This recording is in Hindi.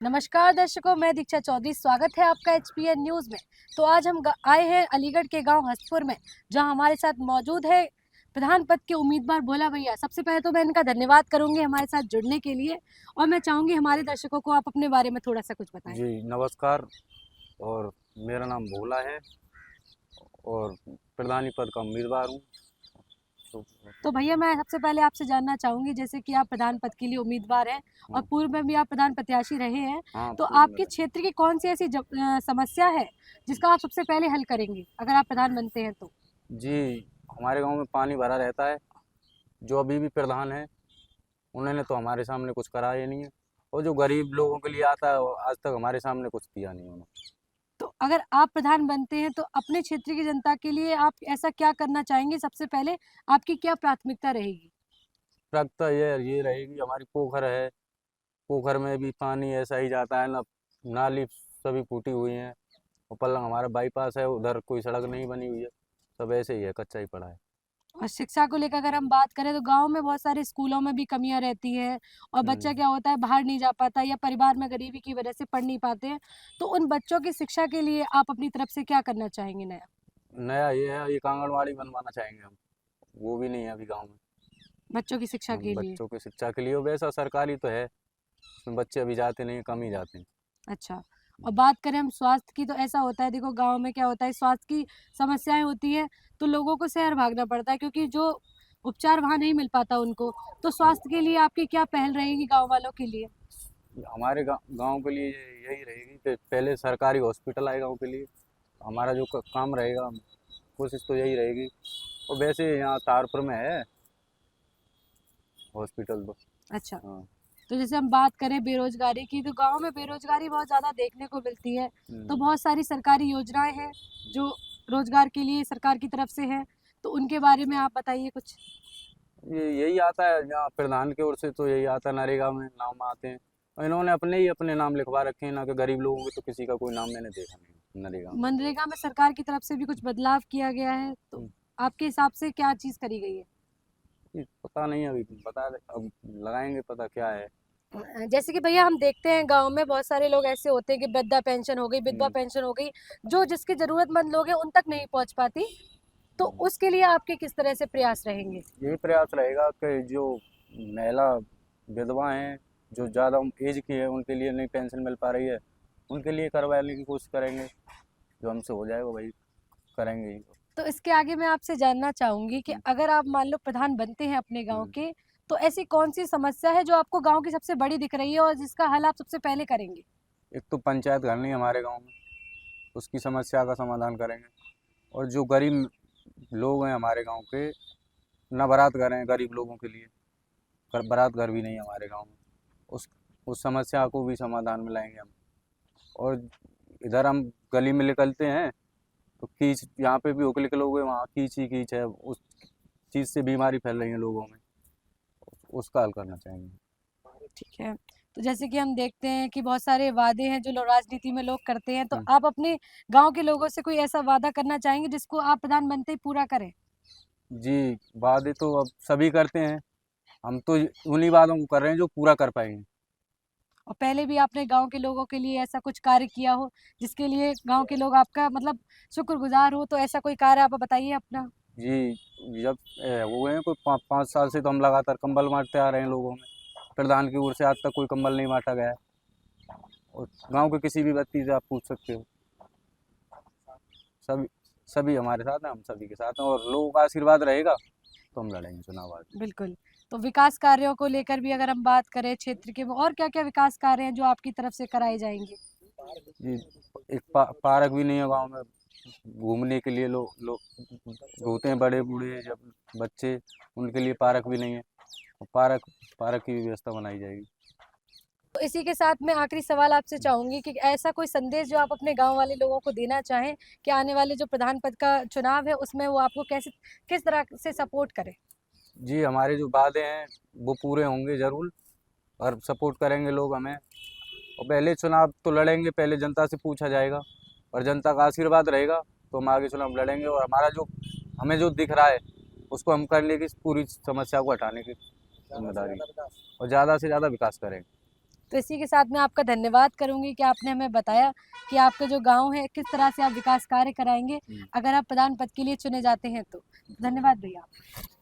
नमस्कार दर्शकों, मैं दीक्षा चौधरी। स्वागत है आपका एचपीएन न्यूज़ में। तो आज हम आए हैं अलीगढ़ के गांव हसपुर में, जहां हमारे साथ मौजूद है प्रधान पद के उम्मीदवार भोला भैया। सबसे पहले तो मैं इनका धन्यवाद करूंगी हमारे साथ जुड़ने के लिए, और मैं चाहूंगी हमारे दर्शकों को आप अपने बारे में थोड़ा सा कुछ बताएं। जी नमस्कार। और मेरा नाम भोला है और प्रधानी पद का उम्मीदवार हूँ। तो तो भैया, मैं सबसे पहले आपसे जानना चाहूंगी, जैसे कि आप प्रधान पद के लिए उम्मीदवार हैं और हाँ पूर्व में भी आप प्रधान प्रत्याशी रहे हैं, हाँ तो पूर्व में आपके क्षेत्र की कौन सी ऐसी समस्या है जिसका आप सबसे पहले हल करेंगे अगर आप प्रधान बनते हैं तो? जी हमारे गांव में पानी भरा रहता है। जो अभी भी प्रधान है उन्होंने तो हमारे सामने कुछ करा ही नहीं है, और जो गरीब लोगों के लिए आता है वो आज तक हमारे सामने कुछ दिया नहीं उन्होंने। तो अगर आप प्रधान बनते हैं तो अपने क्षेत्र की जनता के लिए आप ऐसा क्या करना चाहेंगे? सबसे पहले आपकी क्या प्राथमिकता रहेगी? प्राथमिकता ये रहेगी, हमारी पोखर है, पोखर में भी पानी ऐसा ही जाता है ना, नाली सभी फूटी हुई हैं। और पल्लंग हमारा बाईपास है, उधर कोई सड़क नहीं बनी हुई है, सब ऐसे ही है, कच्चा ही पड़ा है। और शिक्षा को लेकर अगर हम बात करें तो गांव में बहुत सारे स्कूलों में भी कमियां रहती हैं, और बच्चा हम्म। क्या होता है, बाहर नहीं जा पाता या परिवार में गरीबी की वजह से पढ़ नहीं पाते हैं। तो उन बच्चों की शिक्षा के लिए आप अपनी तरफ से क्या करना चाहेंगे नया? नया ये है, एक आंगनवाड़ी बनवाना चाहेंगे हम, वो भी नहीं है अभी गांव में। बच्चों की शिक्षा के लिए? बच्चों की शिक्षा के लिए वैसा सरकारी तो है, उसमें बच्चे अभी जाते नहीं, कम ही जाते हैं। अच्छा। और बात करें हम स्वास्थ्य की, तो ऐसा होता है, देखो गांव में क्या होता है, स्वास्थ्य की समस्याएं होती है तो लोगों को शहर भागना पड़ता है, क्योंकि जो उपचार वहां नहीं मिल पाता उनको। तो स्वास्थ्य के लिए आपकी क्या पहल रहेगी गांव वालों के लिए? हमारे गांव के लिए यही रहेगी कि पहले सरकारी हॉस्पिटल आए गांव के लिए, हमारा जो काम रहेगा, कोशिश तो यही रहेगी। और वैसे यहाँ तारपुर में है हॉस्पिटल तो। अच्छा। हाँ। तो जैसे हम बात करें बेरोजगारी की, तो गांव में बेरोजगारी बहुत ज्यादा देखने को मिलती है। तो हम्म। बहुत सारी सरकारी योजनाएं हैं जो रोजगार के लिए सरकार की तरफ से है, तो उनके बारे में आप बताइए कुछ। ये यही आता है यहाँ प्रधान की ओर से, तो यही आता है, नरेगा में नाम आते हैं। और इन्होंने अपने ही अपने नाम लिखवा रखे हैं ना, कि गरीब लोगों के तो किसी का कोई नाम मैंने देखा नहीं नरेगा में। मनरेगा में सरकार की तरफ से भी कुछ बदलाव किया गया है, तो हम्म। आपके हिसाब से क्या चीज करी गई है? ये पता नहीं, अभी बता दे, अब लगाएंगे पता क्या है। जैसे कि भैया, हम देखते हैं गांव में बहुत सारे लोग ऐसे होते हैं कि वृद्धा पेंशन हो गई, विधवा हम्म। पेंशन हो गई, जो जिसके जरूरतमंद लोग हैं उन तक नहीं पहुंच पाती। तो हम्म। उसके लिए आपके किस तरह से प्रयास रहेंगे? यही प्रयास रहेगा कि जो महिला विधवा हैं, जो ज़्यादा एज की है, उनके लिए नई पेंशन मिल पा रही है, उनके लिए करवाने की कोशिश करेंगे। जो हमसे हो जाएगा वही करेंगे ही। तो इसके आगे मैं आपसे जानना चाहूंगी कि अगर आप मान लो प्रधान बनते हैं अपने गांव हम्म। के, तो ऐसी कौन सी समस्या है जो आपको गांव की सबसे बड़ी दिख रही है और जिसका हल आप सबसे पहले करेंगे? एक तो पंचायत घर नहीं हमारे गांव में, उसकी समस्या का समाधान करेंगे। और जो गरीब लोग हैं हमारे गांव के, न बारात घर हैं गरीब लोगों के लिए, बारात घर भी नहीं है हमारे गांव में, उस उस समस्या को भी समाधान में लाएंगे हम। और इधर हम गली में निकलते हैं तो कीच, यहाँ पे भी होके निकलोगे लोग, वहाँ कीच ही कीच है, उस चीज़ से बीमारी फैल रही है लोगों में, उसका हल करना चाहेंगे। ठीक है। तो जैसे कि हम देखते हैं कि बहुत सारे वादे हैं जो राजनीति में लोग करते हैं, तो हम्म। आप अपने गांव के लोगों से कोई ऐसा वादा करना चाहेंगे जिसको आप प्रधान बनते ही पूरा करें? जी वादे तो अब सभी करते हैं, हम तो उन्हीं वादों को कर रहे हैं जो पूरा कर पाएंगे। और पहले भी आपने गांव के लोगों के लिए ऐसा कुछ कार्य किया हो जिसके लिए गांव के लोग आपका मतलब शुक्रगुजार हो, तो ऐसा कोई कार्य आप बताइए अपना। जी जब हो गए हैं कोई 5 साल से, तो हम लगातार कंबल बांटते आ रहे हैं लोगों में, प्रधान की ओर से आज तक कोई कंबल नहीं बांटा गया है। और गांव के किसी भी व्यक्ति से आप पूछ सकते हो, सभी सभी हमारे साथ हैं, हम सभी के साथ हैं, और लोगों का आशीर्वाद रहेगा तो हम लड़ेंगे चुनाव आज। बिल्कुल। तो विकास कार्यों को लेकर भी अगर हम बात करें क्षेत्र के, और क्या क्या विकास कार्य हैं जो आपकी तरफ से कराए जाएंगे? जी एक पार्क भी नहीं है गांव में, घूमने के लिए लोग होते हैं बड़े बूढ़े, जब बच्चे, उनके लिए पार्क भी नहीं है। और पार्क पार्क की भी व्यवस्था बनाई जाएगी। तो इसी के साथ मैं आखिरी सवाल आपसे चाहूंगी कि ऐसा कोई संदेश जो आप अपने गांव वाले लोगों को देना चाहें कि आने वाले जो प्रधान पद का चुनाव है उसमें वो आपको कैसे, किस तरह से सपोर्ट करें? जी हमारे जो वादे हैं वो पूरे होंगे ज़रूर, और सपोर्ट करेंगे लोग हमें। और पहले चुनाव तो लड़ेंगे, पहले जनता से पूछा जाएगा, और जनता का आशीर्वाद रहेगा तो हम आगे चुनाव लड़ेंगे। और हमारा जो हमें जो दिख रहा है उसको हम करने की, पूरी समस्या को हटाने की जिम्मेदारी, और ज़्यादा से ज़्यादा विकास करेंगे। तो इसी के साथ मैं आपका धन्यवाद करूंगी कि आपने हमें बताया कि आपका जो गांव है किस तरह से आप विकास कार्य कराएंगे अगर आप प्रधान पद के लिए चुने जाते हैं तो। धन्यवाद भैया।